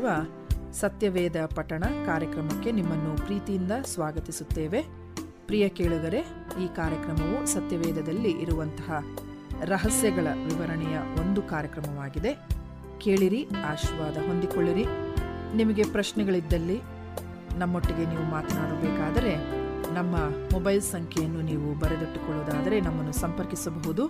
ನಡೆಯುತ್ತಿರುವ ಸತ್ಯವೇದ ಪಠಣ ಕಾರ್ಯಕ್ರಮಕ್ಕೆ ನಿಮ್ಮನ್ನು ಪ್ರೀತಿಯಿಂದ ಸ್ವಾಗತಿಸುತ್ತೇವೆ. ಪ್ರಿಯ ಕೇಳುಗರೆ, ಈ ಕಾರ್ಯಕ್ರಮವು ಸತ್ಯವೇದದಲ್ಲಿ ಇರುವಂತಹ ರಹಸ್ಯಗಳ ವಿವರಣೆಯ ಒಂದು ಕಾರ್ಯಕ್ರಮವಾಗಿದೆ. ಕೇಳಿರಿ, ಆಶೀರ್ವಾದ ಹೊಂದಿಕೊಳ್ಳಿರಿ. ನಿಮಗೆ ಪ್ರಶ್ನೆಗಳಿದ್ದಲ್ಲಿ ನಮ್ಮೊಟ್ಟಿಗೆ ನೀವು ಮಾತನಾಡಬೇಕಾದರೆ ನಮ್ಮ ಮೊಬೈಲ್ ಸಂಖ್ಯೆಯನ್ನು ನೀವು ಬರೆದಿಟ್ಟುಕೊಳ್ಳುವುದಾದರೆ ನಮ್ಮನ್ನು ಸಂಪರ್ಕಿಸಬಹುದು.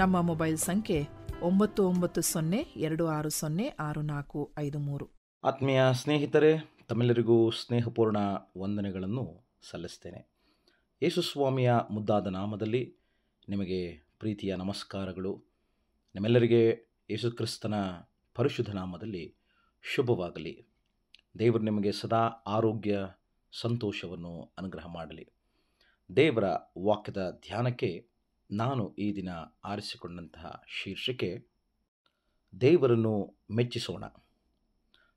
ನಮ್ಮ ಮೊಬೈಲ್ ಸಂಖ್ಯೆ 9920606453. ಆತ್ಮೀಯ ಸ್ನೇಹಿತರೆ, ತಮ್ಮೆಲ್ಲರಿಗೂ ಸ್ನೇಹಪೂರ್ಣ ವಂದನೆಗಳನ್ನು ಸಲ್ಲಿಸ್ತೇನೆ. ಯೇಸುಸ್ವಾಮಿಯ ಮುದ್ದಾದ ನಾಮದಲ್ಲಿ ನಿಮಗೆ ಪ್ರೀತಿಯ ನಮಸ್ಕಾರಗಳು. ನಿಮ್ಮೆಲ್ಲರಿಗೆ ಯೇಸುಕ್ರಿಸ್ತನ ಪರಿಶುದ್ಧ ನಾಮದಲ್ಲಿ ಶುಭವಾಗಲಿ. ದೇವರು ನಿಮಗೆ ಸದಾ ಆರೋಗ್ಯ ಸಂತೋಷವನ್ನು ಅನುಗ್ರಹ ಮಾಡಲಿ. ದೇವರ ವಾಕ್ಯದ ಧ್ಯಾನಕ್ಕೆ ನಾನು ಈ ದಿನ ಆರಿಸಿಕೊಂಡಂತಹ ಶೀರ್ಷಿಕೆ ದೇವರನ್ನು ಮೆಚ್ಚಿಸೋಣ.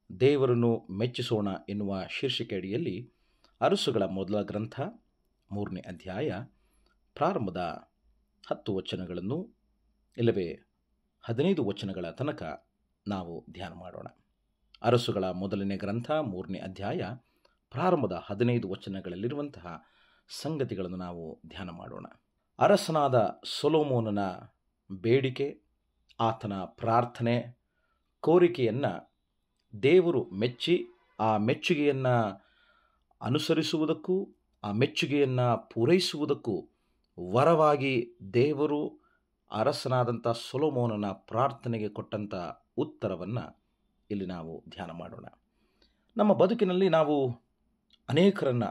ದೇವರನ್ನು ಮೆಚ್ಚಿಸೋಣ ಎನ್ನುವ ಶೀರ್ಷಿಕೆ ಅಡಿಯಲ್ಲಿ ಅರಸುಗಳ ಮೊದಲ ಗ್ರಂಥ 3ನೇ ಅಧ್ಯಾಯ ಪ್ರಾರಂಭದ 10 ವಚನಗಳನ್ನು ಇಲ್ಲವೇ 15 ವಚನಗಳ ತನಕ ನಾವು ಧ್ಯಾನ ಮಾಡೋಣ. ಅರಸುಗಳ ಮೊದಲನೇ ಗ್ರಂಥ 3ನೇ ಅಧ್ಯಾಯ ಪ್ರಾರಂಭದ 15 ವಚನಗಳಲ್ಲಿರುವಂತಹ ಸಂಗತಿಗಳನ್ನು ನಾವು ಧ್ಯಾನ ಮಾಡೋಣ. ಅರಸನಾದ ಸೊಲೊಮೋನನ ಬೇಡಿಕೆ, ಆತನ ಪ್ರಾರ್ಥನೆ, ಕೋರಿಕೆಯನ್ನು ದೇವರು ಮೆಚ್ಚಿ ಆ ಮೆಚ್ಚುಗೆಯನ್ನು ಅನುಸರಿಸುವುದಕ್ಕೂ ಆ ಮೆಚ್ಚುಗೆಯನ್ನು ಪೂರೈಸುವುದಕ್ಕೂ ವರವಾಗಿ ದೇವರು ಅರಸನಾದಂಥ ಸೊಲೊಮೋನನ ಪ್ರಾರ್ಥನೆಗೆ ಕೊಟ್ಟಂಥ ಉತ್ತರವನ್ನು ಇಲ್ಲಿ ನಾವು ಧ್ಯಾನ ಮಾಡೋಣ. ನಮ್ಮ ಬದುಕಿನಲ್ಲಿ ನಾವು ಅನೇಕರನ್ನು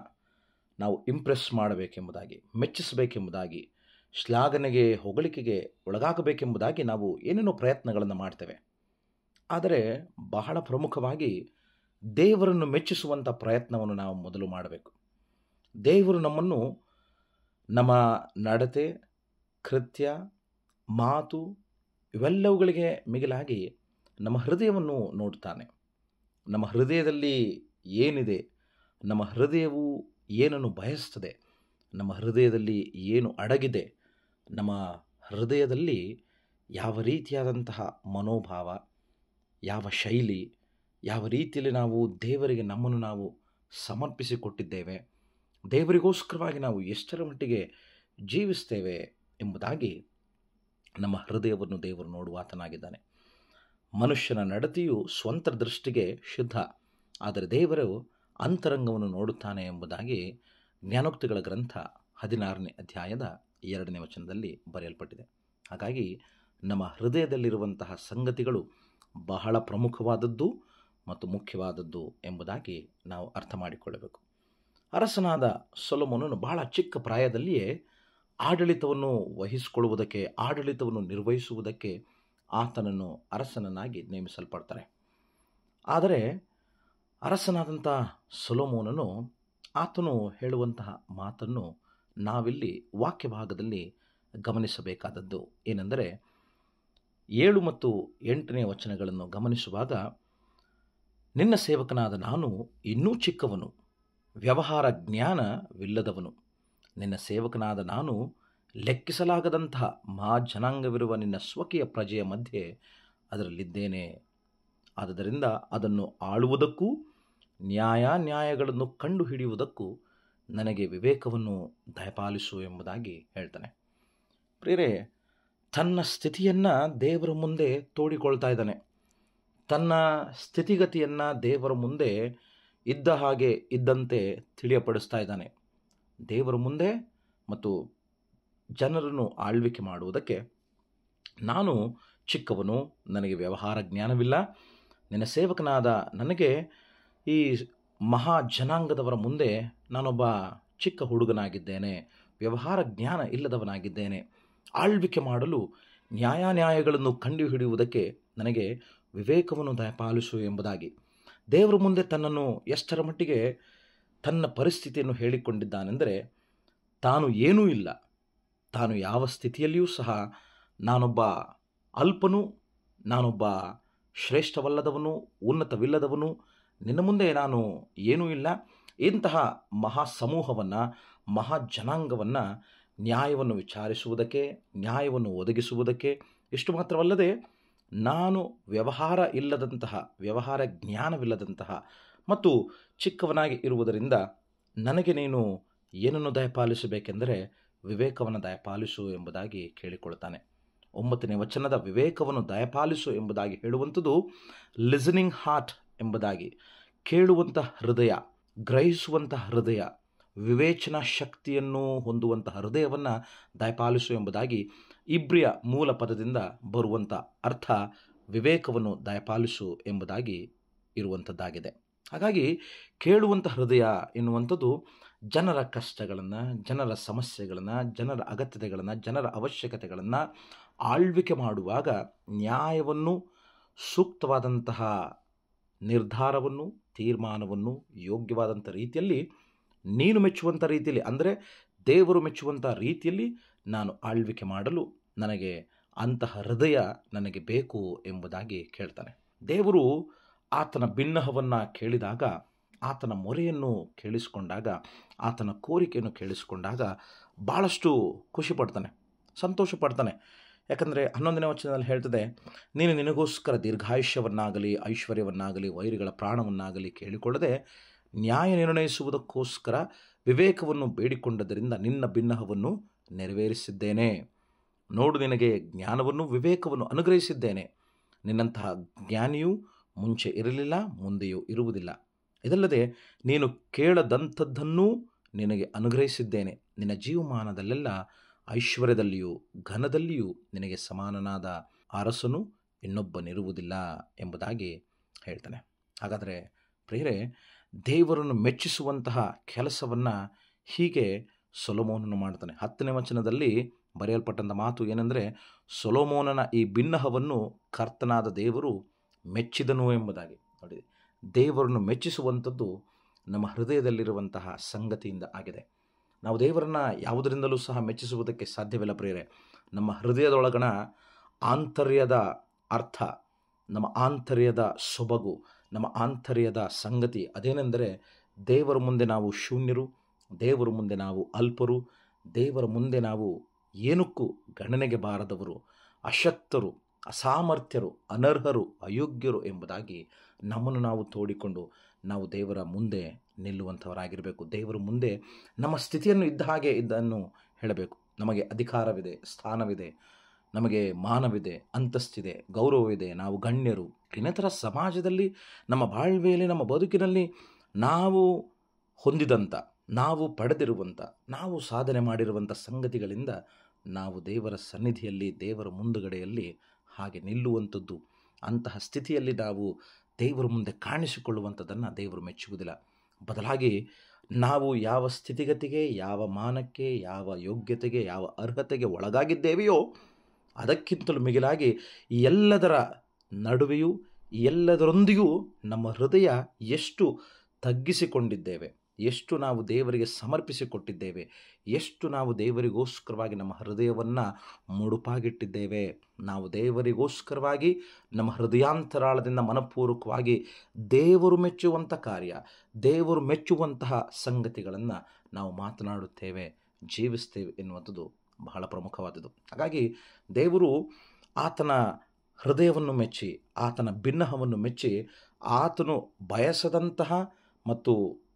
ನಾವು ಇಂಪ್ರೆಸ್ ಮಾಡಬೇಕೆಂಬುದಾಗಿ, ಮೆಚ್ಚಿಸಬೇಕೆಂಬುದಾಗಿ, ಶ್ಲಾಘನೆಗೆ ಹೊಗಳಿಕೆಗೆ ಒಳಗಾಗಬೇಕೆಂಬುದಾಗಿ ನಾವು ಏನೇನೋ ಪ್ರಯತ್ನಗಳನ್ನು ಮಾಡ್ತೇವೆ. ಆದರೆ ಬಹಳ ಪ್ರಮುಖವಾಗಿ ದೇವರನ್ನು ಮೆಚ್ಚಿಸುವಂಥ ಪ್ರಯತ್ನವನ್ನು ನಾವು ಮೊದಲು ಮಾಡಬೇಕು. ದೇವರು ನಮ್ಮನ್ನು ನಮ್ಮ ನಡತೆ, ಕೃತ್ಯ, ಮಾತು ಇವೆಲ್ಲವುಗಳಿಗೆ ಮಿಗಿಲಾಗಿ ನಮ್ಮ ಹೃದಯವನ್ನು ನೋಡ್ತಾನೆ. ನಮ್ಮ ಹೃದಯದಲ್ಲಿ ಏನಿದೆ, ನಮ್ಮ ಹೃದಯವು ಏನನ್ನು ಬಯಸ್ತದೆ, ನಮ್ಮ ಹೃದಯದಲ್ಲಿ ಏನು ಅಡಗಿದೆ, ನಮ್ಮ ಹೃದಯದಲ್ಲಿ ಯಾವ ರೀತಿಯಾದಂತಹ ಮನೋಭಾವ, ಯಾವ ಶೈಲಿ, ಯಾವ ರೀತಿಯಲ್ಲಿ ನಾವು ದೇವರಿಗೆ ನಮ್ಮನ್ನು ನಾವು ಸಮರ್ಪಿಸಿಕೊಟ್ಟಿದ್ದೇವೆ, ದೇವರಿಗೋಸ್ಕರವಾಗಿ ನಾವು ಎಷ್ಟರ ಮಟ್ಟಿಗೆ ಜೀವಿಸ್ತೇವೆ ಎಂಬುದಾಗಿ ನಮ್ಮ ಹೃದಯವನ್ನು ದೇವರು ನೋಡುವಾತನಾಗಿದ್ದಾನೆ. ಮನುಷ್ಯನ ನಡತೆಯು ಸ್ವಂತ ದೃಷ್ಟಿಗೆ ಶುದ್ಧ, ಆದರೆ ದೇವರು ಅಂತರಂಗವನ್ನು ನೋಡುತ್ತಾನೆ ಎಂಬುದಾಗಿ ಜ್ಞಾನೋಕ್ತಿಗಳ ಗ್ರಂಥ 16ನೇ ಅಧ್ಯಾಯದ 2ನೇ ವಚನದಲ್ಲಿ ಬರೆಯಲ್ಪಟ್ಟಿದೆ. ಹಾಗಾಗಿ ನಮ್ಮ ಹೃದಯದಲ್ಲಿರುವಂತಹ ಸಂಗತಿಗಳು ಬಹಳ ಪ್ರಮುಖವಾದದ್ದು ಮತ್ತು ಮುಖ್ಯವಾದದ್ದು ಎಂಬುದಾಗಿ ನಾವು ಅರ್ಥ ಮಾಡಿಕೊಳ್ಳಬೇಕು. ಅರಸನಾದ ಸೊಲೊಮೋನನು ಬಹಳ ಚಿಕ್ಕ ಪ್ರಾಯದಲ್ಲಿಯೇ ಆಡಳಿತವನ್ನು ವಹಿಸಿಕೊಳ್ಳುವುದಕ್ಕೆ, ಆಡಳಿತವನ್ನು ನಿರ್ವಹಿಸುವುದಕ್ಕೆ ಆತನನ್ನು ಅರಸನನ್ನಾಗಿ ನೇಮಿಸಲ್ಪಡ್ತಾರೆ. ಆದರೆ ಅರಸನಾದಂಥ ಸೊಲೊಮೋನನು ಆತನು ಹೇಳುವಂತಹ ಮಾತನ್ನು ನಾವಿಲ್ಲಿ ವಾಕ್ಯ ಭಾಗದಲ್ಲಿ ಗಮನಿಸಬೇಕಾದದ್ದು ಏನೆಂದರೆ, 7 ಮತ್ತು 8ನೇ ವಚನಗಳನ್ನು ಗಮನಿಸುವಾಗ, ನಿನ್ನ ಸೇವಕನಾದ ನಾನು ಇನ್ನೂ ಚಿಕ್ಕವನು, ವ್ಯವಹಾರ ಜ್ಞಾನವಿಲ್ಲದವನು. ನಿನ್ನ ಸೇವಕನಾದ ನಾನು ಲೆಕ್ಕಿಸಲಾಗದಂತಹ ಮಹಾಜನಾಂಗವಿರುವ ನಿನ್ನ ಸ್ವಕೀಯ ಪ್ರಜೆಯ ಮಧ್ಯೆ ಅದರಲ್ಲಿದ್ದೇನೆ. ಆದುದರಿಂದ ಅದನ್ನು ಆಳುವುದಕ್ಕೂ ನ್ಯಾಯಗಳನ್ನು ಕಂಡುಹಿಡಿಯುವುದಕ್ಕೂ ನನಗೆ ವಿವೇಕವನ್ನು ದಯಪಾಲಿಸು ಎಂಬುದಾಗಿ ಹೇಳ್ತಾನೆ. ಪ್ರಿಯರೇ, ತನ್ನ ಸ್ಥಿತಿಯನ್ನು ದೇವರ ಮುಂದೆ ತೋಡಿಕೊಳ್ತಾ ಇದ್ದಾನೆ. ತನ್ನ ಸ್ಥಿತಿಗತಿಯನ್ನು ದೇವರ ಮುಂದೆ ಇದ್ದ ಹಾಗೆ ಇದ್ದಂತೆ ತಿಳಿಯಪಡಿಸ್ತಾ ಇದ್ದಾನೆ. ದೇವರ ಮುಂದೆ ಮತ್ತು ಜನರನ್ನು ಆಳ್ವಿಕೆ ಮಾಡುವುದಕ್ಕೆ ನಾನು ಚಿಕ್ಕವನು, ನನಗೆ ವ್ಯವಹಾರ ಜ್ಞಾನವಿಲ್ಲ. ನಿನ್ನ ಸೇವಕನಾದ ನನಗೆ ಈ ಮಹಾ ಜನಾಂಗದವರ ಮುಂದೆ ನಾನೊಬ್ಬ ಚಿಕ್ಕ ಹುಡುಗನಾಗಿದ್ದೇನೆ, ವ್ಯವಹಾರ ಜ್ಞಾನ ಇಲ್ಲದವನಾಗಿದ್ದೇನೆ. ಆಳ್ವಿಕೆ ಮಾಡಲು ನ್ಯಾಯಗಳನ್ನು ಕಂಡುಹಿಡಿಯುವುದಕ್ಕೆ ನನಗೆ ವಿವೇಕವನ್ನು ದಯಪಾಲಿಸು ಎಂಬುದಾಗಿ ದೇವರ ಮುಂದೆ ತನ್ನನ್ನು ಎಷ್ಟರ ಮಟ್ಟಿಗೆ ತನ್ನ ಪರಿಸ್ಥಿತಿಯನ್ನು ಹೇಳಿಕೊಂಡಿದ್ದಾನೆಂದರೆ, ತಾನು ಏನೂ ಇಲ್ಲ, ತಾನು ಯಾವ ಸ್ಥಿತಿಯಲ್ಲಿಯೂ ಸಹ ನಾನೊಬ್ಬ ಅಲ್ಪನು, ನಾನೊಬ್ಬ ಶ್ರೇಷ್ಠವಲ್ಲದವನು, ಉನ್ನತವಿಲ್ಲದವನು, ನಿನ್ನ ಮುಂದೆ ನಾನು ಏನೂ ಇಲ್ಲ. ಇಂತಹ ಮಹಾ ಸಮೂಹವನ್ನು, ಮಹಾ ಜನಾಂಗವನ್ನು ನ್ಯಾಯವನ್ನು ವಿಚಾರಿಸುವುದಕ್ಕೆ, ನ್ಯಾಯವನ್ನು ಒದಗಿಸುವುದಕ್ಕೆ, ಇಷ್ಟು ಮಾತ್ರವಲ್ಲದೆ ನಾನು ವ್ಯವಹಾರ ಜ್ಞಾನವಿಲ್ಲದಂತಹ ಮತ್ತು ಚಿಕ್ಕವನಾಗಿ ಇರುವುದರಿಂದ ನನಗೆ ನೀನು ಏನನ್ನು ದಯಪಾಲಿಸಬೇಕೆಂದರೆ ವಿವೇಕವನ್ನು ದಯಪಾಲಿಸು ಎಂಬುದಾಗಿ ಕೇಳಿಕೊಳ್ತಾನೆ. 9ನೇ ವಚನದ ವಿವೇಕವನ್ನು ದಯಪಾಲಿಸು ಎಂಬುದಾಗಿ ಹೇಳುವಂಥದ್ದು ಲಿಸನಿಂಗ್ ಹಾರ್ಟ್ ಎಂಬುದಾಗಿ, ಕೇಳುವಂಥ ಹೃದಯ, ಗ್ರಹಿಸುವಂಥ ಹೃದಯ, ವಿವೇಚನಾ ಶಕ್ತಿಯನ್ನು ಹೊಂದುವಂಥ ಹೃದಯವನ್ನು ದಯಪಾಲಿಸು ಎಂಬುದಾಗಿ ಇಬ್ರಿಯ ಮೂಲ ಪದದಿಂದ ಬರುವಂಥ ಅರ್ಥ ವಿವೇಕವನ್ನು ದಯಪಾಲಿಸು ಎಂಬುದಾಗಿ ಇರುವಂಥದ್ದಾಗಿದೆ. ಹಾಗಾಗಿ ಕೇಳುವಂಥ ಹೃದಯ ಎನ್ನುವಂಥದ್ದು ಜನರ ಕಷ್ಟಗಳನ್ನು, ಜನರ ಸಮಸ್ಯೆಗಳನ್ನು, ಜನರ ಅಗತ್ಯತೆಗಳನ್ನು, ಜನರ ಅವಶ್ಯಕತೆಗಳನ್ನು ಆಳ್ವಿಕೆ ಮಾಡುವಾಗ ನ್ಯಾಯವನ್ನು, ಸೂಕ್ತವಾದಂತಹ ನಿರ್ಧಾರವನ್ನು, ತೀರ್ಮಾನವನ್ನು ಯೋಗ್ಯವಾದಂಥ ರೀತಿಯಲ್ಲಿ, ನೀನು ಮೆಚ್ಚುವಂಥ ರೀತಿಯಲ್ಲಿ, ಅಂದರೆ ದೇವರು ಮೆಚ್ಚುವಂಥ ರೀತಿಯಲ್ಲಿ ನಾನು ಆಳ್ವಿಕೆ ಮಾಡಲು ನನಗೆ ಅಂತಹ ಹೃದಯ ನನಗೆ ಬೇಕು ಎಂಬುದಾಗಿ ಕೇಳ್ತಾನೆ. ದೇವರು ಆತನ ಬಿನ್ನಹವನ್ನು ಕೇಳಿದಾಗ, ಆತನ ಮೊರೆಯನ್ನು ಕೇಳಿಸಿಕೊಂಡಾಗ, ಆತನ ಕೋರಿಕೆಯನ್ನು ಕೇಳಿಸಿಕೊಂಡಾಗ ಭಾಳಷ್ಟು ಖುಷಿ ಪಡ್ತಾನೆ, ಸಂತೋಷ ಪಡ್ತಾನೆ. ಯಾಕಂದರೆ 11ನೇ ವಚನದಲ್ಲಿ ಹೇಳ್ತದೆ, ನೀನು ನಿನಗೋಸ್ಕರ ದೀರ್ಘಾಯುಷ್ಯವನ್ನಾಗಲಿ ಐಶ್ವರ್ಯವನ್ನಾಗಲಿ ವೈರಿಗಳ ಪ್ರಾಣವನ್ನಾಗಲಿ ಕೇಳಿಕೊಳ್ಳದೆ ನ್ಯಾಯ ನಿರ್ಣಯಿಸುವುದಕ್ಕೋಸ್ಕರ ವಿವೇಕವನ್ನು ಬೇಡಿಕೊಂಡದರಿಂದ ನಿನ್ನ ಬಿನ್ನಹವನ್ನು ನೆರವೇರಿಸಿದ್ದೇನೆ. ನೋಡು, ನಿನಗೆ ಜ್ಞಾನವನ್ನು ವಿವೇಕವನ್ನು ಅನುಗ್ರಹಿಸಿದ್ದೇನೆ. ನಿನ್ನಂತಹ ಜ್ಞಾನಿಯು ಮುಂಚೆ ಇರಲಿಲ್ಲ, ಮುಂದೆಯೂ ಇರುವುದಿಲ್ಲ. ಇದಲ್ಲದೆ ನೀನು ಕೇಳದಂಥದ್ದನ್ನೂ ನಿನಗೆ ಅನುಗ್ರಹಿಸಿದ್ದೇನೆ. ನಿನ್ನ ಜೀವಮಾನದಲ್ಲೆಲ್ಲ ಐಶ್ವರ್ಯದಲ್ಲಿಯೂ ಘನದಲ್ಲಿಯೂ ನಿನಗೆ ಸಮಾನನಾದ ಅರಸನು ಇನ್ನೊಬ್ಬನಿರುವುದಿಲ್ಲ ಎಂಬುದಾಗಿ ಹೇಳ್ತಾನೆ. ಹಾಗಾದರೆ ಪ್ರಿಯರೇ, ದೇವರನ್ನು ಮೆಚ್ಚಿಸುವಂತಹ ಕೆಲಸವನ್ನು ಹೀಗೆ ಸೊಲೊಮೋನನು ಮಾಡ್ತಾನೆ. 10ನೇ ವಚನದಲ್ಲಿ ಬರೆಯಲ್ಪಟ್ಟಂಥ ಮಾತು ಏನೆಂದರೆ, ಸೊಲೊಮೋನನ ಈ ಬಿನ್ನಹವನ್ನು ಕರ್ತನಾದ ದೇವರು ಮೆಚ್ಚಿದನು ಎಂಬುದಾಗಿ. ನೋಡಿ, ದೇವರನ್ನು ಮೆಚ್ಚಿಸುವಂಥದ್ದು ನಮ್ಮ ಹೃದಯದಲ್ಲಿರುವಂತಹ ಸಂಗತಿಯಿಂದ ಆಗಿದೆ. ನಾವು ದೇವರನ್ನು ಯಾವುದರಿಂದಲೂ ಸಹ ಮೆಚ್ಚಿಸುವುದಕ್ಕೆ ಸಾಧ್ಯವಿಲ್ಲ ಪ್ರಿಯರೇ. ನಮ್ಮ ಹೃದಯದೊಳಗಣ ಆಂತರ್ಯದ ಅರ್ಥ, ನಮ್ಮ ಆಂತರ್ಯದ ಸೊಬಗು, ನಮ್ಮ ಆಂತರ್ಯದ ಸಂಗತಿ ಅದೇನೆಂದರೆ, ದೇವರ ಮುಂದೆ ನಾವು ಶೂನ್ಯರು, ದೇವರ ಮುಂದೆ ನಾವು ಅಲ್ಪರು, ದೇವರ ಮುಂದೆ ನಾವು ಏನಕ್ಕೂ ಗಣನೆಗೆ ಬಾರದವರು, ಅಶಕ್ತರು, ಅಸಾಮರ್ಥ್ಯರು, ಅನರ್ಹರು, ಅಯೋಗ್ಯರು ಎಂಬುದಾಗಿ ನಮ್ಮನ್ನು ನಾವು ತೋಡಿಕೊಂಡು ನಾವು ದೇವರ ಮುಂದೆ ನಿಲ್ಲುವಂಥವರಾಗಿರಬೇಕು. ದೇವರ ಮುಂದೆ ನಮ್ಮ ಸ್ಥಿತಿಯನ್ನು ಇದ್ದ ಹಾಗೆ ಇದನ್ನು ಹೇಳಬೇಕು. ನಮಗೆ ಅಧಿಕಾರವಿದೆ, ಸ್ಥಾನವಿದೆ, ನಮಗೆ ಮಾನವಿದೆ, ಅಂತಸ್ತಿದೆ, ಗೌರವವಿದೆ, ನಾವು ಗಣ್ಯರು. ಇನ್ನಿತರ ಸಮಾಜದಲ್ಲಿ, ನಮ್ಮ ಬಾಳ್ವೆಯಲ್ಲಿ, ನಮ್ಮ ಬದುಕಿನಲ್ಲಿ ನಾವು ಹೊಂದಿದಂಥ, ನಾವು ಪಡೆದಿರುವಂಥ, ನಾವು ಸಾಧನೆ ಮಾಡಿರುವಂಥ ಸಂಗತಿಗಳಿಂದ ನಾವು ದೇವರ ಸನ್ನಿಧಿಯಲ್ಲಿ, ದೇವರ ಮುಂದುಗಡೆಯಲ್ಲಿ ಹಾಗೆ ನಿಲ್ಲುವಂಥದ್ದು, ಅಂತಹ ಸ್ಥಿತಿಯಲ್ಲಿ ನಾವು ದೇವರ ಮುಂದೆ ಕಾಣಿಸಿಕೊಳ್ಳುವಂಥದ್ದನ್ನು ದೇವರು ಮೆಚ್ಚುವುದಿಲ್ಲ. ಬದಲಾಗಿ ನಾವು ಯಾವ ಸ್ಥಿತಿಗತಿಗೆ, ಯಾವ ಮಾನಕ್ಕೆ, ಯಾವ ಯೋಗ್ಯತೆಗೆ, ಯಾವ ಅರ್ಹತೆಗೆ ಒಳಗಾಗಿದ್ದೇವೆಯೋ ಅದಕ್ಕಿಂತಲೂ ಮಿಗಿಲಾಗಿ ಈ ಎಲ್ಲದರ ನಡುವೆಯೂ, ಈ ಎಲ್ಲದರೊಂದಿಗೂ ನಮ್ಮ ಹೃದಯ ಎಷ್ಟು ತಗ್ಗಿಸಿಕೊಂಡಿದ್ದೇವೆ, ಎಷ್ಟು ನಾವು ದೇವರಿಗೆ ಸಮರ್ಪಿಸಿಕೊಟ್ಟಿದ್ದೇವೆ, ಎಷ್ಟು ನಾವು ದೇವರಿಗೋಸ್ಕರವಾಗಿ ನಮ್ಮ ಹೃದಯವನ್ನು ಮುಡುಪಾಗಿಟ್ಟಿದ್ದೇವೆ, ನಾವು ದೇವರಿಗೋಸ್ಕರವಾಗಿ ನಮ್ಮ ಹೃದಯಾಂತರಾಳದಿಂದ ಮನಪೂರ್ವಕವಾಗಿ ದೇವರು ಮೆಚ್ಚುವಂಥ ಕಾರ್ಯ, ದೇವರು ಮೆಚ್ಚುವಂತಹ ಸಂಗತಿಗಳನ್ನು ನಾವು ಮಾತನಾಡುತ್ತೇವೆ, ಜೀವಿಸ್ತೇವೆ ಎನ್ನುವಂಥದ್ದು ಬಹಳ ಪ್ರಮುಖವಾದದ್ದು. ಹಾಗಾಗಿ ದೇವರು ಆತನ ಹೃದಯವನ್ನು ಮೆಚ್ಚಿ, ಆತನ ಬಿನ್ನಹವನ್ನು ಮೆಚ್ಚಿ, ಆತನು ಬಯಸದಂತಹ ಮತ್ತು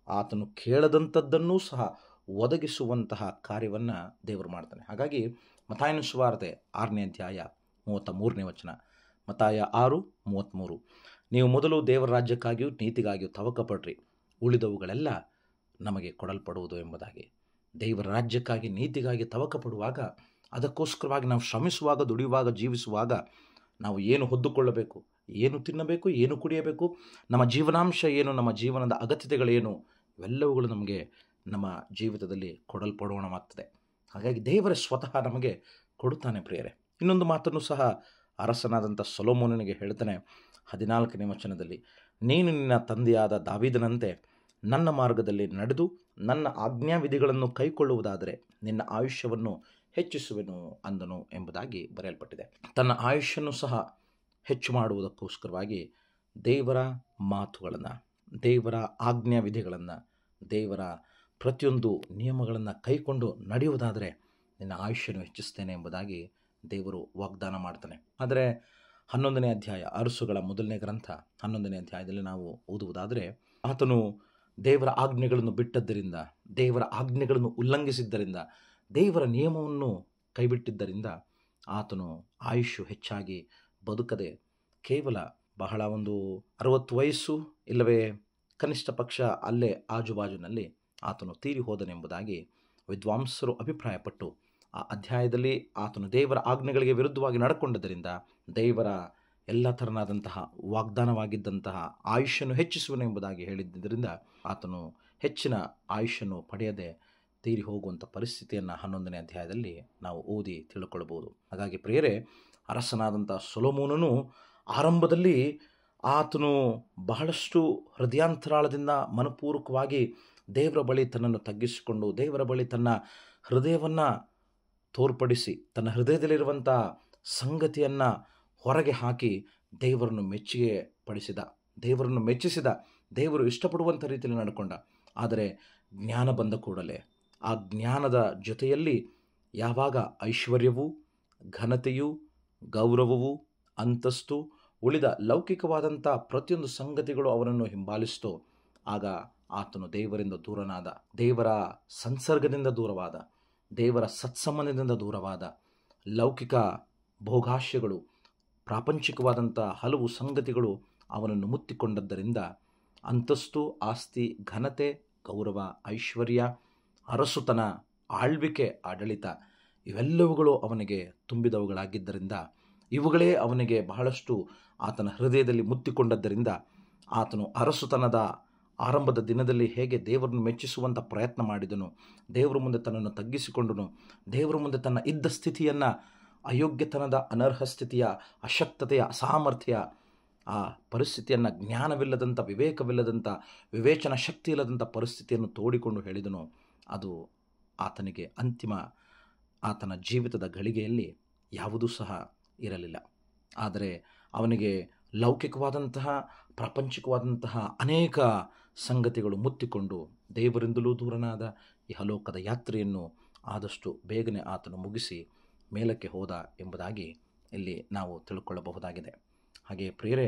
ಆತನು ಕೇಳದಂಥದ್ದನ್ನೂ ಸಹ ಒದಗಿಸುವಂತಹ ಕಾರ್ಯವನ್ನು ದೇವರು ಮಾಡ್ತಾನೆ. ಹಾಗಾಗಿ ಮತ್ತಾಯನ ಸುವಾರ್ತೆ 6ನೇ ಅಧ್ಯಾಯ 33ನೇ ವಚನ, ಮತ್ತಾಯ 6:33, ನೀವು ಮೊದಲು ದೇವರ ರಾಜ್ಯಕ್ಕಾಗಿಯೂ ನೀತಿಗಾಗಿಯೂ ತವಕಪಡ್ರಿ, ಉಳಿದವುಗಳೆಲ್ಲ ನಮಗೆ ಕೊಡಲ್ಪಡುವುದು ಎಂಬುದಾಗಿ. ದೇವರ ರಾಜ್ಯಕ್ಕಾಗಿ, ನೀತಿಗಾಗಿ ತವಕಪಡುವಾಗ, ಅದಕ್ಕೋಸ್ಕರವಾಗಿ ನಾವು ಶ್ರಮಿಸುವಾಗ, ದುಡಿಯುವಾಗ, ಜೀವಿಸುವಾಗ ನಾವು ಏನು ಹೊದ್ದುಕೊಳ್ಳಬೇಕು, ಏನು ತಿನ್ನಬೇಕು, ಏನು ಕುಡಿಯಬೇಕು, ನಮ್ಮ ಜೀವನಾಂಶ ಏನು, ನಮ್ಮ ಜೀವನದ ಅಗತ್ಯತೆಗಳೇನು, ಇವೆಲ್ಲವುಗಳು ನಮಗೆ ನಮ್ಮ ಜೀವಿತದಲ್ಲಿ ಕೊಡಲ್ಪಡೋಣವಾಗ್ತದೆ. ಹಾಗಾಗಿ ದೇವರೇ ಸ್ವತಃ ನಮಗೆ ಕೊಡುತ್ತಾನೆ ಪ್ರಿಯರೇ. ಇನ್ನೊಂದು ಮಾತನ್ನು ಸಹ ಅರಸನಾದಂಥ ಸೊಲೊಮೋನನಿಗೆ ಹೇಳ್ತಾನೆ 14ನೇ ವಚನದಲ್ಲಿ, ನೀನು ನಿನ್ನ ತಂದೆಯಾದ ದಾವೀದನಂತೆ ನನ್ನ ಮಾರ್ಗದಲ್ಲಿ ನಡೆದು ನನ್ನ ಆಜ್ಞಾವಿಧಿಗಳನ್ನು ಕೈಕೊಳ್ಳುವುದಾದರೆ ನಿನ್ನ ಆಯುಷ್ಯವನ್ನು ಹೆಚ್ಚಿಸುವೆನು ಅಂದನು ಎಂಬುದಾಗಿ ಬರೆಯಲ್ಪಟ್ಟಿದೆ. ತನ್ನ ಆಯುಷ್ಯನ್ನು ಸಹ ಹೆಚ್ಚು ಮಾಡುವುದಕ್ಕೋಸ್ಕರವಾಗಿ ದೇವರ ಮಾತುಗಳನ್ನು, ದೇವರ ಆಜ್ಞಾವಿಧಿಗಳನ್ನು, ದೇವರ ಪ್ರತಿಯೊಂದು ನಿಯಮಗಳನ್ನು ಕೈಕೊಂಡು ನಡೆಯುವುದಾದರೆ ನಿನ್ನ ಆಯುಷ್ಯವನ್ನು ಹೆಚ್ಚಿಸ್ತೇನೆ ಎಂಬುದಾಗಿ ದೇವರು ವಾಗ್ದಾನ ಮಾಡ್ತಾನೆ. ಆದರೆ 11ನೇ ಅಧ್ಯಾಯ, ಅರಸುಗಳ ಮೊದಲನೇ ಗ್ರಂಥ 11ನೇ ಅಧ್ಯಾಯದಲ್ಲಿ ನಾವು ಓದುವುದಾದರೆ, ಆತನು ದೇವರ ಆಜ್ಞೆಗಳನ್ನು ಬಿಟ್ಟದ್ದರಿಂದ, ದೇವರ ಆಜ್ಞೆಗಳನ್ನು ಉಲ್ಲಂಘಿಸಿದ್ದರಿಂದ, ದೇವರ ನಿಯಮವನ್ನು ಕೈಬಿಟ್ಟಿದ್ದರಿಂದ ಆತನು ಆಯುಷ್ಯು ಹೆಚ್ಚಾಗಿ ಬದುಕದೆ ಕೇವಲ ಬಹಳ ಒಂದು 60 ವಯಸ್ಸು ಇಲ್ಲವೇ ಕನಿಷ್ಠ ಪಕ್ಷ ಅಲ್ಲೇ ಆಜುಬಾಜುನಲ್ಲಿ ಆತನು ತೀರಿ ಹೋದನೆಂಬುದಾಗಿ ವಿದ್ವಾಂಸರು ಅಭಿಪ್ರಾಯಪಟ್ಟು, ಆ ಅಧ್ಯಾಯದಲ್ಲಿ ಆತನು ದೇವರ ಆಜ್ಞೆಗಳಿಗೆ ವಿರುದ್ಧವಾಗಿ ನಡ್ಕೊಂಡದ್ದರಿಂದ ದೇವರ ಎಲ್ಲ ಥರನಾದಂತಹ ವಾಗ್ದಾನವಾಗಿದ್ದಂತಹ ಆಯುಷ್ಯನ್ನು ಹೆಚ್ಚಿಸುವನೆಂಬುದಾಗಿ ಹೇಳಿದ್ದರಿಂದ ಆತನು ಹೆಚ್ಚಿನ ಆಯುಷ್ಯನ್ನು ಪಡೆಯದೆ ತೀರಿ ಹೋಗುವಂಥ ಪರಿಸ್ಥಿತಿಯನ್ನು 11ನೇ ಅಧ್ಯಾಯದಲ್ಲಿ ನಾವು ಓದಿ ತಿಳ್ಕೊಳ್ಬೋದು. ಹಾಗಾಗಿ ಪ್ರಿಯರೇ, ಅರಸನಾದಂಥ ಸೊಲೊಮೋನನು ಆರಂಭದಲ್ಲಿ ಆತನು ಬಹಳಷ್ಟು ಹೃದಯಾಂತರಾಳದಿಂದ ಮನಪೂರ್ವಕವಾಗಿ ದೇವರ ಬಳಿ ತನ್ನನ್ನು ತಗ್ಗಿಸಿಕೊಂಡು, ದೇವರ ಬಳಿ ತನ್ನ ಹೃದಯವನ್ನು ತೋರ್ಪಡಿಸಿ, ತನ್ನ ಹೃದಯದಲ್ಲಿರುವಂಥ ಸಂಗತಿಯನ್ನು ಹೊರಗೆ ಹಾಕಿ ದೇವರನ್ನು ಮೆಚ್ಚಿಸಿದ, ದೇವರು ಇಷ್ಟಪಡುವಂಥ ರೀತಿಯಲ್ಲಿ ನಡ್ಕೊಂಡ. ಆದರೆ ಜ್ಞಾನ ಬಂದ ಕೂಡಲೇ ಆ ಜ್ಞಾನದ ಜೊತೆಯಲ್ಲಿ ಯಾವಾಗ ಐಶ್ವರ್ಯವೂ, ಘನತೆಯೂ, ಗೌರವವೂ, ಅಂತಸ್ತು, ಉಳಿದ ಲೌಕಿಕವಾದಂಥ ಪ್ರತಿಯೊಂದು ಸಂಗತಿಗಳು ಅವನನ್ನು ಹಿಂಬಾಲಿಸ್ತೋ, ಆಗ ಆತನು ದೇವರಿಂದ ದೂರನಾದ, ದೇವರ ಸಂಸರ್ಗದಿಂದ ದೂರವಾದ, ದೇವರ ಸತ್ಸಂಬಂಧದಿಂದ ದೂರವಾದ, ಲೌಕಿಕ ಭೋಗಾಶಯಗಳು, ಪ್ರಾಪಂಚಿಕವಾದಂಥ ಹಲವು ಸಂಗತಿಗಳು ಅವನನ್ನು ಮುತ್ತಿಕೊಂಡದ್ದರಿಂದ ಅಂತಸ್ತು, ಆಸ್ತಿ, ಘನತೆ, ಗೌರವ, ಐಶ್ವರ್ಯ, ಅರಸುತನ, ಆಳ್ವಿಕೆ, ಆಡಳಿತ ಇವೆಲ್ಲವುಗಳು ಅವನಿಗೆ ತುಂಬಿದವುಗಳಾಗಿದ್ದರಿಂದ, ಇವುಗಳೇ ಅವನಿಗೆ ಬಹಳಷ್ಟು ಆತನ ಹೃದಯದಲ್ಲಿ ಮುತ್ತಿಕೊಂಡದ್ದರಿಂದ ಆತನು ಅರಸುತನದ ಆರಂಭದ ದಿನದಲ್ಲಿ ಹೇಗೆ ದೇವರನ್ನು ಮೆಚ್ಚಿಸುವಂಥ ಪ್ರಯತ್ನ ಮಾಡಿದನು, ದೇವರ ಮುಂದೆ ತನ್ನನ್ನು ತಗ್ಗಿಸಿಕೊಂಡನು, ದೇವರ ಮುಂದೆ ತನ್ನ ಇದ್ದ ಸ್ಥಿತಿಯನ್ನು, ಅಯೋಗ್ಯತನದ, ಅನರ್ಹ ಸ್ಥಿತಿಯ, ಅಶಕ್ತತೆಯ, ಅಸಾಮರ್ಥ್ಯ, ಆ ಪರಿಸ್ಥಿತಿಯನ್ನು, ಜ್ಞಾನವಿಲ್ಲದಂಥ, ವಿವೇಕವಿಲ್ಲದಂಥ, ವಿವೇಚನ ಶಕ್ತಿ ಇಲ್ಲದಂಥ ಪರಿಸ್ಥಿತಿಯನ್ನು ತೋಡಿಕೊಂಡು ಹೇಳಿದನು. ಅದು ಆತನಿಗೆ ಆತನ ಜೀವಿತದ ಗಳಿಗೆಯಲ್ಲಿ ಯಾವುದೂ ಸಹ ಇರಲಿಲ್ಲ. ಆದರೆ ಅವನಿಗೆ ಲೌಕಿಕವಾದಂತಹ, ಪ್ರಾಪಂಚಿಕವಾದಂತಹ ಅನೇಕ ಸಂಗತಿಗಳು ಮುತ್ತಿಕೊಂಡು ದೇವರಿಂದಲೂ ದೂರನಾದ ಇಹಲೋಕದ ಯಾತ್ರೆಯನ್ನು ಆದಷ್ಟು ಬೇಗನೆ ಆತನು ಮುಗಿಸಿ ಮೇಲಕ್ಕೆ ಹೋದ ಎಂಬುದಾಗಿ ಇಲ್ಲಿ ನಾವು ತಿಳ್ಕೊಳ್ಳಬಹುದಾಗಿದೆ. ಹಾಗೆ ಪ್ರಿಯರೇ,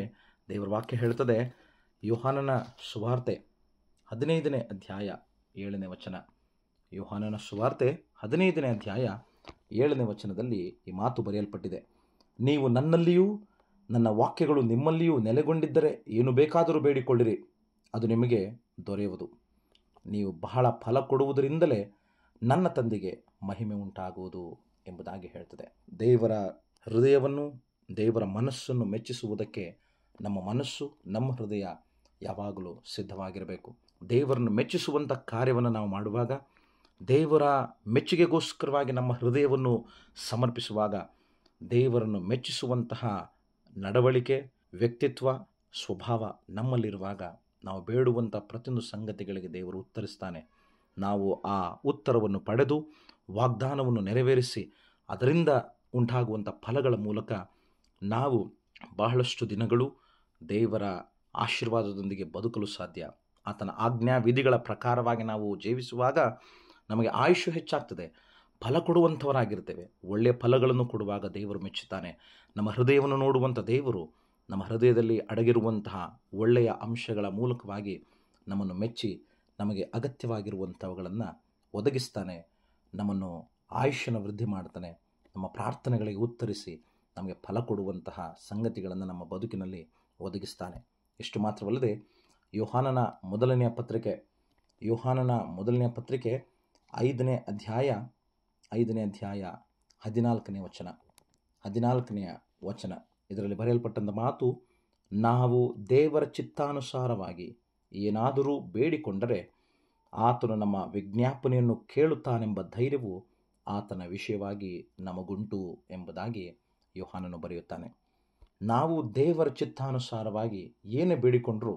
ದೇವರ ವಾಕ್ಯ ಹೇಳ್ತದೆ, ಯೋಹಾನನ ಸುವಾರ್ತೆ 15ನೇ ಅಧ್ಯಾಯ 7ನೇ ವಚನ. ಯೋಹಾನನ ಸುವಾರ್ತೆ 15ನೇ ಅಧ್ಯಾಯ 7ನೇ ವಚನದಲ್ಲಿ ಈ ಮಾತು ಬರೆಯಲ್ಪಟ್ಟಿದೆ, ನೀವು ನನ್ನಲ್ಲಿಯೂ ನನ್ನ ವಾಕ್ಯಗಳು ನಿಮ್ಮಲ್ಲಿಯೂ ನೆಲೆಗೊಂಡಿದ್ದರೆ ಏನು ಬೇಕಾದರೂ ಬೇಡಿಕೊಳ್ಳಿರಿ, ಅದು ನಿಮಗೆ ದೊರೆಯುವುದು. ನೀವು ಬಹಳ ಫಲ ಕೊಡುವುದರಿಂದಲೇ ನನ್ನ ತಂದೆಗೆ ಮಹಿಮೆ ಉಂಟಾಗುವುದು ಎಂಬುದಾಗಿ ಹೇಳ್ತದೆ. ದೇವರ ಹೃದಯವನ್ನು, ದೇವರ ಮನಸ್ಸನ್ನು ಮೆಚ್ಚಿಸುವುದಕ್ಕೆ ನಮ್ಮ ಮನಸ್ಸು, ನಮ್ಮ ಹೃದಯ ಯಾವಾಗಲೂ ಸಿದ್ಧವಾಗಿರಬೇಕು. ದೇವರನ್ನು ಮೆಚ್ಚಿಸುವಂಥ ಕಾರ್ಯವನ್ನು ನಾವು ಮಾಡುವಾಗ, ದೇವರ ಮೆಚ್ಚುಗೆಗೋಸ್ಕರವಾಗಿ ನಮ್ಮ ಹೃದಯವನ್ನು ಸಮರ್ಪಿಸುವಾಗ, ದೇವರನ್ನು ಮೆಚ್ಚಿಸುವಂತಹ ನಡವಳಿಕೆ, ವ್ಯಕ್ತಿತ್ವ, ಸ್ವಭಾವ ನಮ್ಮಲ್ಲಿರುವಾಗ ನಾವು ಬೇಡುವಂಥ ಪ್ರತಿಯೊಂದು ಸಂಗತಿಗಳಿಗೆ ದೇವರು ಉತ್ತರಿಸ್ತಾನೆ. ನಾವು ಆ ಉತ್ತರವನ್ನು ಪಡೆದು ವಾಗ್ದಾನವನ್ನು ನೆರವೇರಿಸಿ ಅದರಿಂದ ಉಂಟಾಗುವಂಥ ಫಲಗಳ ಮೂಲಕ ನಾವು ಬಹಳಷ್ಟು ದಿನಗಳು ದೇವರ ಆಶೀರ್ವಾದದೊಂದಿಗೆ ಬದುಕಲು ಸಾಧ್ಯ. ಆತನ ಆಜ್ಞಾ ವಿಧಿಗಳ ಪ್ರಕಾರವಾಗಿ ನಾವು ಜೀವಿಸುವಾಗ ನಮಗೆ ಆಯುಷ್ಯ ಹೆಚ್ಚಾಗ್ತದೆ, ಫಲ ಕೊಡುವಂಥವರಾಗಿರ್ತೇವೆ. ಒಳ್ಳೆಯ ಫಲಗಳನ್ನು ಕೊಡುವಾಗ ದೇವರು ಮೆಚ್ಚುತ್ತಾನೆ. ನಮ್ಮ ಹೃದಯವನ್ನು ನೋಡುವಂಥ ದೇವರು ನಮ್ಮ ಹೃದಯದಲ್ಲಿ ಅಡಗಿರುವಂತಹ ಒಳ್ಳೆಯ ಅಂಶಗಳ ಮೂಲಕವಾಗಿ ನಮ್ಮನ್ನು ಮೆಚ್ಚಿ ನಮಗೆ ಅಗತ್ಯವಾಗಿರುವಂಥವುಗಳನ್ನು ಒದಗಿಸ್ತಾನೆ. ನಮ್ಮನ್ನು ಆಯುಷ್ಯನ ವೃದ್ಧಿ ಮಾಡ್ತಾನೆ. ನಮ್ಮ ಪ್ರಾರ್ಥನೆಗಳಿಗೆ ಉತ್ತರಿಸಿ ನಮಗೆ ಫಲ ಕೊಡುವಂತಹ ಸಂಗತಿಗಳನ್ನು ನಮ್ಮ ಬದುಕಿನಲ್ಲಿ ಒದಗಿಸ್ತಾನೆ. ಇಷ್ಟು ಮಾತ್ರವಲ್ಲದೆ ಯೋಹಾನನ ಮೊದಲನೆಯ ಪತ್ರಿಕೆ 5ನೇ ಅಧ್ಯಾಯ 14ನೇ ವಚನ ಇದರಲ್ಲಿ ಬರೆಯಲ್ಪಟ್ಟಂಥ ಮಾತು, ನಾವು ದೇವರ ಚಿತ್ತಾನುಸಾರವಾಗಿ ಏನಾದರೂ ಬೇಡಿಕೊಂಡರೆ ಆತನು ನಮ್ಮ ವಿಜ್ಞಾಪನೆಯನ್ನು ಕೇಳುತ್ತಾನೆಂಬ ಧೈರ್ಯವು ಆತನ ವಿಷಯವಾಗಿ ನಮಗುಂಟು ಎಂಬುದಾಗಿ ಯೋಹಾನನು ಬರೆಯುತ್ತಾನೆ. ನಾವು ದೇವರ ಚಿತ್ತಾನುಸಾರವಾಗಿ ಏನೇ ಬೇಡಿಕೊಂಡರೂ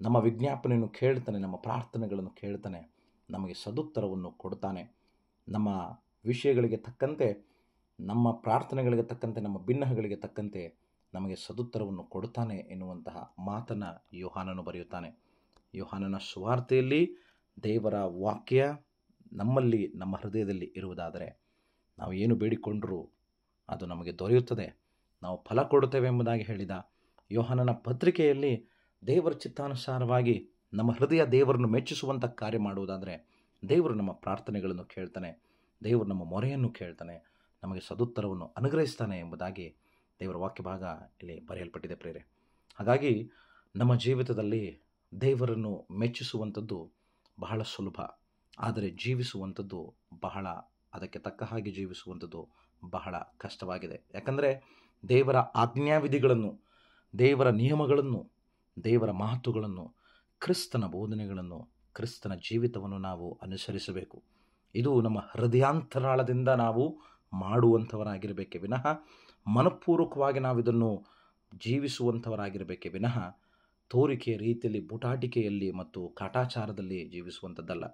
ನಮ್ಮ ವಿಜ್ಞಾಪನೆಯನ್ನು ಕೇಳ್ತಾನೆ, ನಮ್ಮ ಪ್ರಾರ್ಥನೆಗಳನ್ನು ಕೇಳ್ತಾನೆ, ನಮಗೆ ಸದುತ್ತರವನ್ನು ಕೊಡ್ತಾನೆ. ನಮ್ಮ ವಿಷಯಗಳಿಗೆ ತಕ್ಕಂತೆ, ನಮ್ಮ ಪ್ರಾರ್ಥನೆಗಳಿಗೆ ತಕ್ಕಂತೆ, ನಮ್ಮ ಬಿನ್ನಹಗಳಿಗೆ ತಕ್ಕಂತೆ ನಮಗೆ ಸದುತ್ತರವನ್ನು ಕೊಡ್ತಾನೆ ಎನ್ನುವಂತಹ ಮಾತನ್ನು ಯೋಹಾನನು ಬರೆಯುತ್ತಾನೆ. ಯೋಹಾನನ ಸುವಾರ್ತೆಯಲ್ಲಿ ದೇವರ ವಾಕ್ಯ ನಮ್ಮಲ್ಲಿ, ನಮ್ಮ ಹೃದಯದಲ್ಲಿ ಇರುವುದಾದರೆ ನಾವು ಏನು ಬೇಡಿಕೊಂಡರೂ ಅದು ನಮಗೆ ದೊರೆಯುತ್ತದೆ. ನಾವು ಫಲ ಕೊಡುತ್ತೇವೆ ಎಂಬುದಾಗಿ ಹೇಳಿದ ಯೋಹಾನನ ಪತ್ರಿಕೆಯಲ್ಲಿ ದೇವರ ಚಿತ್ತಾನುಸಾರವಾಗಿ ನಮ್ಮ ಹೃದಯ ದೇವರನ್ನು ಮೆಚ್ಚಿಸುವಂಥ ಕಾರ್ಯ ಮಾಡುವುದಾದರೆ ದೇವರು ನಮ್ಮ ಪ್ರಾರ್ಥನೆಗಳನ್ನು ಕೇಳ್ತಾನೆ, ದೇವರು ನಮ್ಮ ಮೊರೆಯನ್ನು ಕೇಳ್ತಾನೆ, ನಮಗೆ ಸದುತ್ತರವನ್ನು ಅನುಗ್ರಹಿಸ್ತಾನೆ ಎಂಬುದಾಗಿ ದೇವರ ವಾಕ್ಯ ಭಾಗ ಇಲ್ಲಿ ಬರೆಯಲ್ಪಟ್ಟಿದೆ ಪ್ರಿಯರೇ. ಹಾಗಾಗಿ ನಮ್ಮ ಜೀವಿತದಲ್ಲಿ ದೇವರನ್ನು ಮೆಚ್ಚಿಸುವಂಥದ್ದು ಬಹಳ ಸುಲಭ, ಆದರೆ ಜೀವಿಸುವಂಥದ್ದು ಬಹಳ, ಅದಕ್ಕೆ ತಕ್ಕ ಹಾಗೆ ಜೀವಿಸುವಂಥದ್ದು ಬಹಳ ಕಷ್ಟವಾಗಿದೆ. ಯಾಕಂದರೆ ದೇವರ ಆಜ್ಞಾವಿಧಿಗಳನ್ನು, ದೇವರ ನಿಯಮಗಳನ್ನು, ದೇವರ ಮಾತುಗಳನ್ನು, ಕ್ರಿಸ್ತನ ಬೋಧನೆಗಳನ್ನು, ಕ್ರಿಸ್ತನ ಜೀವಿತವನ್ನು ನಾವು ಅನುಸರಿಸಬೇಕು. ಇದು ನಮ್ಮ ಹೃದಯಾಂತರಾಳದಿಂದ ನಾವು ಮಾಡುವಂಥವರಾಗಿರಬೇಕೇ ವಿನಃ ಮನಪೂರ್ವಕವಾಗಿ ನಾವು ಇದನ್ನು ಜೀವಿಸುವಂಥವರಾಗಿರಬೇಕೇ ವಿನಃ ತೋರಿಕೆಯ ರೀತಿಯಲ್ಲಿ, ಬುಟಾಟಿಕೆಯಲ್ಲಿ ಮತ್ತು ಕಾಟಾಚಾರದಲ್ಲಿ ಜೀವಿಸುವಂಥದ್ದಲ್ಲ.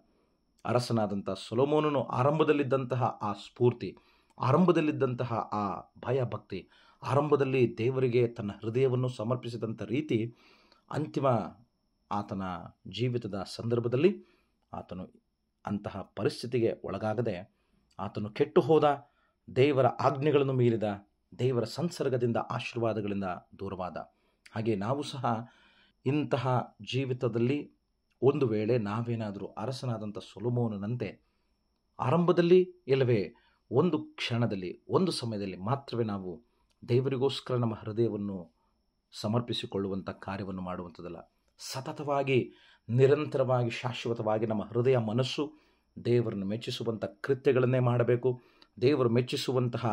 ಅರಸನಾದಂಥ ಸೊಲೊಮೋನನು ಆರಂಭದಲ್ಲಿದ್ದಂತಹ ಆ ಸ್ಫೂರ್ತಿ, ಆರಂಭದಲ್ಲಿದ್ದಂತಹ ಆ ಭಯ ಭಕ್ತಿ, ಆರಂಭದಲ್ಲಿ ದೇವರಿಗೆ ತನ್ನ ಹೃದಯವನ್ನು ಸಮರ್ಪಿಸಿದಂಥ ರೀತಿ, ಅಂತಿಮ ಆತನ ಜೀವಿತದ ಸಂದರ್ಭದಲ್ಲಿ ಆತನು ಅಂತಹ ಪರಿಸ್ಥಿತಿಗೆ ಒಳಗಾಗದೆ ಆತನು ಕೆಟ್ಟು ಹೋದ, ದೇವರ ಆಜ್ಞೆಗಳನ್ನು ಮೀರಿದ, ದೇವರ ಸಂಸರ್ಗದಿಂದ ಆಶೀರ್ವಾದಗಳಿಂದ ದೂರವಾದ. ಹಾಗೆ ನಾವು ಸಹ ಇಂತಹ ಜೀವಿತದಲ್ಲಿ ಒಂದು ವೇಳೆ ನಾವೇನಾದರೂ ಅರಸನಾದಂಥ ಸೊಲೊಮೋನನಂತೆ ಆರಂಭದಲ್ಲಿ ಇಲ್ಲವೇ ಒಂದು ಕ್ಷಣದಲ್ಲಿ, ಒಂದು ಸಮಯದಲ್ಲಿ ಮಾತ್ರವೇ ನಾವು ದೇವರಿಗೋಸ್ಕರ ನಮ್ಮ ಹೃದಯವನ್ನು ಸಮರ್ಪಿಸಿಕೊಳ್ಳುವಂಥ ಕಾರ್ಯವನ್ನು ಮಾಡುವಂಥದ್ದಲ್ಲ, ಸತತವಾಗಿ, ನಿರಂತರವಾಗಿ, ಶಾಶ್ವತವಾಗಿ ನಮ್ಮ ಹೃದಯ ಮನಸ್ಸು ದೇವರನ್ನು ಮೆಚ್ಚಿಸುವಂಥ ಕೃತ್ಯಗಳನ್ನೇ ಮಾಡಬೇಕು, ದೇವರು ಮೆಚ್ಚಿಸುವಂತಹ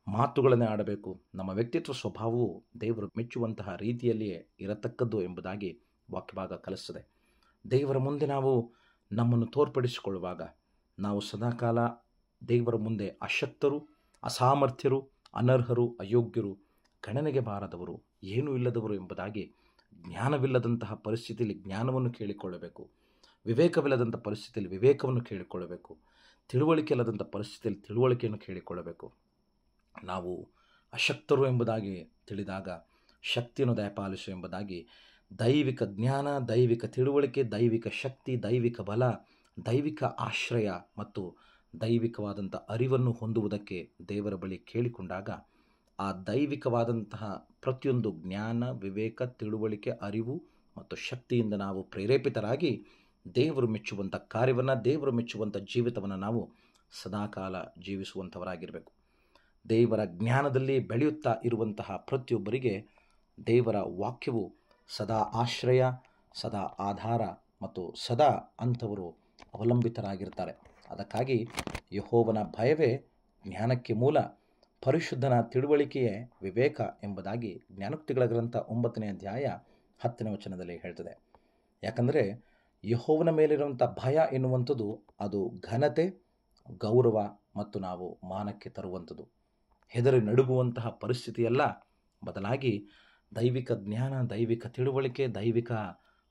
ಮಾತುಗಳನ್ನೇ ಆಡಬೇಕು. ನಮ್ಮ ವ್ಯಕ್ತಿತ್ವ ಸ್ವಭಾವವು ದೇವರು ಮೆಚ್ಚುವಂತಹ ರೀತಿಯಲ್ಲಿಯೇ ಇರತಕ್ಕದ್ದು ಎಂಬುದಾಗಿ ವಾಕ್ಯಭಾಗ ಕಲಿಸ್ತದೆ. ದೇವರ ಮುಂದೆ ನಾವು ನಮ್ಮನ್ನು ತೋರ್ಪಡಿಸಿಕೊಳ್ಳುವಾಗ ನಾವು ಸದಾಕಾಲ ದೇವರ ಮುಂದೆ ಅಶಕ್ತರು, ಅಸಾಮರ್ಥ್ಯರು, ಅನರ್ಹರು, ಅಯೋಗ್ಯರು, ಗಣನೆಗೆ ಬಾರದವರು, ಏನೂ ಇಲ್ಲದವರು ಎಂಬುದಾಗಿ ಜ್ಞಾನವಿಲ್ಲದಂತಹ ಪರಿಸ್ಥಿತಿಯಲ್ಲಿ ಜ್ಞಾನವನ್ನು ಕೇಳಿಕೊಳ್ಳಬೇಕು, ವಿವೇಕವಿಲ್ಲದಂಥ ಪರಿಸ್ಥಿತಿಯಲ್ಲಿ ವಿವೇಕವನ್ನು ಕೇಳಿಕೊಳ್ಳಬೇಕು, ತಿಳುವಳಿಕೆ ಇಲ್ಲದಂಥ ಪರಿಸ್ಥಿತಿಯಲ್ಲಿ ತಿಳುವಳಿಕೆಯನ್ನು ಕೇಳಿಕೊಳ್ಳಬೇಕು. ನಾವು ಅಶಕ್ತರು ಎಂಬುದಾಗಿ ತಿಳಿದಾಗ ಶಕ್ತಿಯನ್ನು ದಯಪಾಲಿಸು ಎಂಬುದಾಗಿ ದೈವಿಕ ಜ್ಞಾನ, ದೈವಿಕ ತಿಳುವಳಿಕೆ, ದೈವಿಕ ಶಕ್ತಿ, ದೈವಿಕ ಬಲ, ದೈವಿಕ ಆಶ್ರಯ ಮತ್ತು ದೈವಿಕವಾದಂಥ ಅರಿವನ್ನು ಹೊಂದುವುದಕ್ಕೆ ದೇವರ ಬಳಿ ಕೇಳಿಕೊಂಡಾಗ ಆ ದೈವಿಕವಾದಂತಹ ಪ್ರತಿಯೊಂದು ಜ್ಞಾನ, ವಿವೇಕ, ತಿಳುವಳಿಕೆ, ಅರಿವು ಮತ್ತು ಶಕ್ತಿಯಿಂದ ನಾವು ಪ್ರೇರೇಪಿತರಾಗಿ ದೇವರು ಮೆಚ್ಚುವಂಥ ಕಾರ್ಯವನ್ನು, ದೇವರು ಮೆಚ್ಚುವಂಥ ಜೀವಿತವನ್ನು ನಾವು ಸದಾಕಾಲ ಜೀವಿಸುವಂಥವರಾಗಿರಬೇಕು. ದೇವರ ಜ್ಞಾನದಲ್ಲಿ ಬೆಳೆಯುತ್ತಾ ಇರುವಂತಹ ಪ್ರತಿಯೊಬ್ಬರಿಗೆ ದೇವರ ವಾಕ್ಯವು ಸದಾ ಆಶ್ರಯ, ಸದಾ ಆಧಾರ ಮತ್ತು ಸದಾ ಅಂಥವರು ಅವಲಂಬಿತರಾಗಿರ್ತಾರೆ. ಅದಕ್ಕಾಗಿ ಯೆಹೋವನ ಭಯವೇ ಜ್ಞಾನಕ್ಕೆ ಮೂಲ, ಪರಿಶುದ್ಧನ ತಿಳುವಳಿಕೆಯೇ ವಿವೇಕ ಎಂಬುದಾಗಿ ಜ್ಞಾನೋಕ್ತಿಗಳ ಗ್ರಂಥ 9ನೇ ಅಧ್ಯಾಯ 10ನೇ ವಚನದಲ್ಲಿ ಹೇಳ್ತದೆ. ಯಾಕಂದರೆ ಯೆಹೋವನ ಮೇಲಿರುವಂಥ ಭಯ ಎನ್ನುವಂಥದ್ದು ಅದು ಘನತೆ, ಗೌರವ ಮತ್ತು ನಾವು ಮಾನಕ್ಕೆ ತರುವಂಥದ್ದು, ಹೆದರಿ ನಡುಗುವಂತಹ ಪರಿಸ್ಥಿತಿಯಲ್ಲ. ಬದಲಾಗಿ ದೈವಿಕ ಜ್ಞಾನ, ದೈವಿಕ ತಿಳುವಳಿಕೆ, ದೈವಿಕ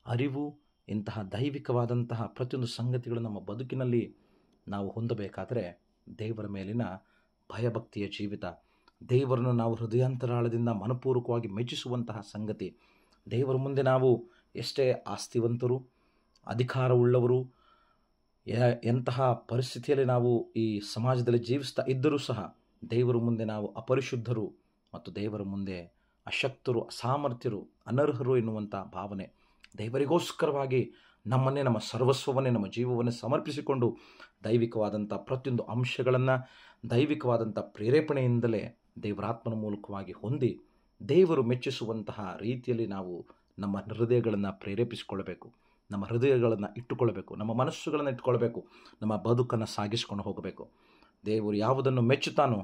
ಅರಿವು, ಇಂತಹ ದೈವಿಕವಾದಂತಹ ಪ್ರತಿಯೊಂದು ಸಂಗತಿಗಳು ನಮ್ಮ ಬದುಕಿನಲ್ಲಿ ನಾವು ಹೊಂದಬೇಕಾದರೆ ದೇವರ ಮೇಲಿನ ಭಯಭಕ್ತಿಯ ಜೀವಿತ, ದೇವರನ್ನು ನಾವು ಹೃದಯಾಂತರಾಳದಿಂದ ಮನಪೂರ್ವಕವಾಗಿ ಮೆಚ್ಚಿಸುವಂತಹ ಸಂಗತಿ, ದೇವರ ಮುಂದೆ ನಾವು ಎಷ್ಟೇ ಆಸ್ತಿವಂತರು, ಅಧಿಕಾರವುಳ್ಳವರು, ಎಂತಹ ಪರಿಸ್ಥಿತಿಯಲ್ಲಿ ನಾವು ಈ ಸಮಾಜದಲ್ಲಿ ಜೀವಿಸ್ತಾ ಇದ್ದರೂ ಸಹ ದೇವರ ಮುಂದೆ ನಾವು ಅಪರಿಶುದ್ಧರು ಮತ್ತು ದೇವರ ಮುಂದೆ ಅಶಕ್ತರು, ಅಸಾಮರ್ಥ್ಯರು, ಅನರ್ಹರು ಎನ್ನುವಂಥ ಭಾವನೆ, ದೇವರಿಗೋಸ್ಕರವಾಗಿ ನಮ್ಮನ್ನೇ, ನಮ್ಮ ಸರ್ವಸ್ವವನ್ನೇ, ನಮ್ಮ ಜೀವವನ್ನೇ ಸಮರ್ಪಿಸಿಕೊಂಡು ದೈವಿಕವಾದಂಥ ಪ್ರತಿಯೊಂದು ಅಂಶಗಳನ್ನು ದೈವಿಕವಾದಂಥ ಪ್ರೇರೇಪಣೆಯಿಂದಲೇ ದೇವರಾತ್ಮನ ಮೂಲಕವಾಗಿ ಹೊಂದಿ ದೇವರು ಮೆಚ್ಚಿಸುವಂತಹ ರೀತಿಯಲ್ಲಿ ನಾವು ನಮ್ಮ ಹೃದಯಗಳನ್ನು ಪ್ರೇರೇಪಿಸಿಕೊಳ್ಳಬೇಕು, ನಮ್ಮ ಹೃದಯಗಳನ್ನು ಇಟ್ಟುಕೊಳ್ಳಬೇಕು, ನಮ್ಮ ಮನಸ್ಸುಗಳನ್ನು ಇಟ್ಟುಕೊಳ್ಬೇಕು, ನಮ್ಮ ಬದುಕನ್ನು ಸಾಗಿಸಿಕೊಂಡು ಹೋಗಬೇಕು. ದೇವರು ಯಾವುದನ್ನು ಮೆಚ್ಚುತ್ತಾನೋ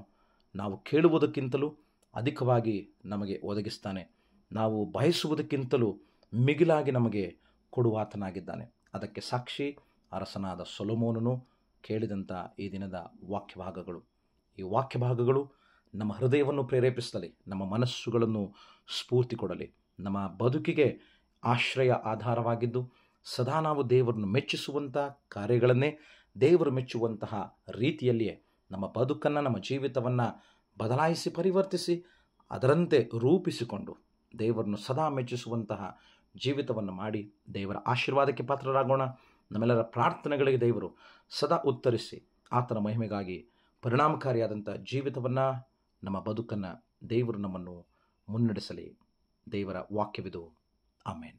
ನಾವು ಕೇಳುವುದಕ್ಕಿಂತಲೂ ಅಧಿಕವಾಗಿ ನಮಗೆ ಒದಗಿಸ್ತಾನೆ, ನಾವು ಬಯಸುವುದಕ್ಕಿಂತಲೂ ಮಿಗಿಲಾಗಿ ನಮಗೆ ಕೊಡುವಾತನಾಗಿದ್ದಾನೆ. ಅದಕ್ಕೆ ಸಾಕ್ಷಿ ಅರಸನಾದ ಸೊಲೊಮೋನನು ಕೇಳಿದಂಥ ಈ ದಿನದ ವಾಕ್ಯಭಾಗಗಳು. ಈ ವಾಕ್ಯಭಾಗಗಳು ನಮ್ಮ ಹೃದಯವನ್ನು ಪ್ರೇರೇಪಿಸಲಿ, ನಮ್ಮ ಮನಸ್ಸುಗಳನ್ನು ಸ್ಫೂರ್ತಿ ಕೊಡಲಿ, ನಮ್ಮ ಬದುಕಿಗೆ ಆಶ್ರಯ ಆಧಾರವಾಗಿದ್ದು ಸದಾ ನಾವು ದೇವರನ್ನು ಮೆಚ್ಚಿಸುವಂಥ ಕಾರ್ಯಗಳನ್ನೇ, ದೇವರು ಮೆಚ್ಚುವಂತಹ ರೀತಿಯಲ್ಲಿಯೇ ನಮ್ಮ ಬದುಕನ್ನು, ನಮ್ಮ ಜೀವಿತವನ್ನು ಬದಲಾಯಿಸಿ ಪರಿವರ್ತಿಸಿ ಅದರಂತೆ ರೂಪಿಸಿಕೊಂಡು ದೇವರನ್ನು ಸದಾ ಮೆಚ್ಚಿಸುವಂತಹ ಜೀವಿತವನ್ನು ಮಾಡಿ ದೇವರ ಆಶೀರ್ವಾದಕ್ಕೆ ಪಾತ್ರರಾಗೋಣ. ನಮ್ಮೆಲ್ಲರ ಪ್ರಾರ್ಥನೆಗಳಿಗೆ ದೇವರು ಸದಾ ಉತ್ತರಿಸಿ ಆತನ ಮಹಿಮೆಗಾಗಿ ಪರಿಣಾಮಕಾರಿಯಾದಂಥ ಜೀವಿತವನ್ನು, ನಮ್ಮ ಬದುಕನ್ನು ದೇವರು ನಮ್ಮನ್ನು ಮುನ್ನಡೆಸಲಿ. ದೇವರ ವಾಕ್ಯವಿದು. ಆಮೇನ್.